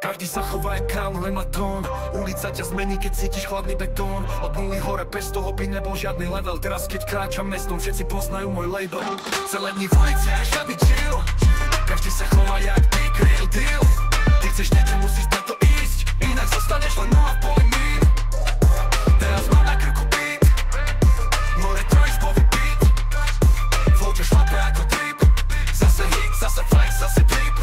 Každý sa chová jak král, len má tón. Ulica ťa zmení, keď cítiš chladný betón. Od nuly hore, bez toho by nebol žiadny level. Teraz keď kráčam mestom, všetci poznajú môj label. Celé dni v ulici a žiadny chill. Každý sa chová jak big real deal. Ty chceš niečo, musíš preto ísť, inak zostaneš len nula v poli mín. Teraz mám na krku beat, more trojs pový beat. Vlčo šlape ako trip, zase hit, zase flex, zase drip.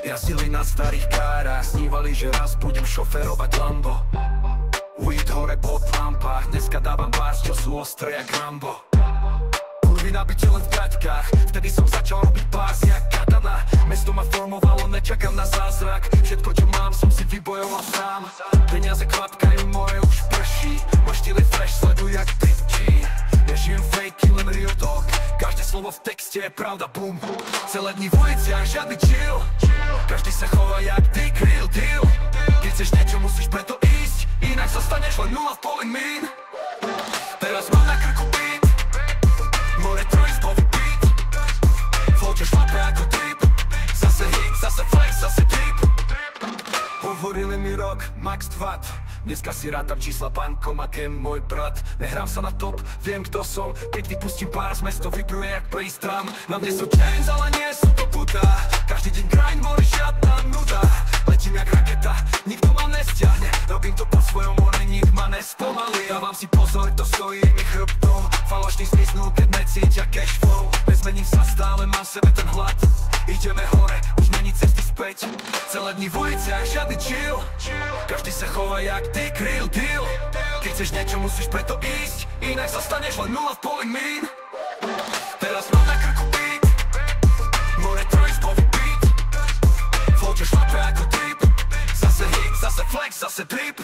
Jazdili na starých kárach, snívali, že raz budem šoférovať Lambo. Weed hore pod lampách, dneska dávam bars, čo sú ostré jak Rambo. Kurvy nabitie len v gaťkách, vtedy som začal robiť pás jak katana. Mesto ma formovalo, nečakám na zázrak. Všetko čo mám som si vybojoval sám. Peniaze kvapkajú, moje už prší. Môj štýl je fresh, sleduj jak 5G. Nežijem fakey, len real talk. Každé slovo v texte je pravda, boom. Celé dni v uliciach, žiadny chill. Každý sa chová jak big real deal. Keď chceš niečo, musíš preto ísť, inak zostaneš len nula v poli mín. Teraz mám na krku beat, more trojs pový beat. Vlčo šlape ako trip, zase hit, zase flex, zase drip. Hovorili mi rok, max 2. Dneska si rátam čísla, bankomat je môj brat. Nehrám sa na top, viem kto som. Keď vypustím pár, mesto vybruje jak playstram. Na mne sú chains, ale nie sú to putá. Každý deň grind, more žiadna nuda. Letím jak raketa, nikto ma nestiahne. Robím to po svojom, more nik ma nespomalí. A vám si pozor, to stojí mi chrbtom. Falošný zmiznú, keď necítia cash flow. Nezmením sa stále, mám v sebe ten hlad. Ideme hore, už není cesty späť. Celé dni v uliciach, žiadny chill. Každý sa chová jak big real deal. Keď chceš niečo, musíš preto ísť, inak zostaneš len nula v poli mín. Teraz mám na krku beat, more trojs pový beat. Vlčo šlape ako trip, zase hit, zase flex, zase drip.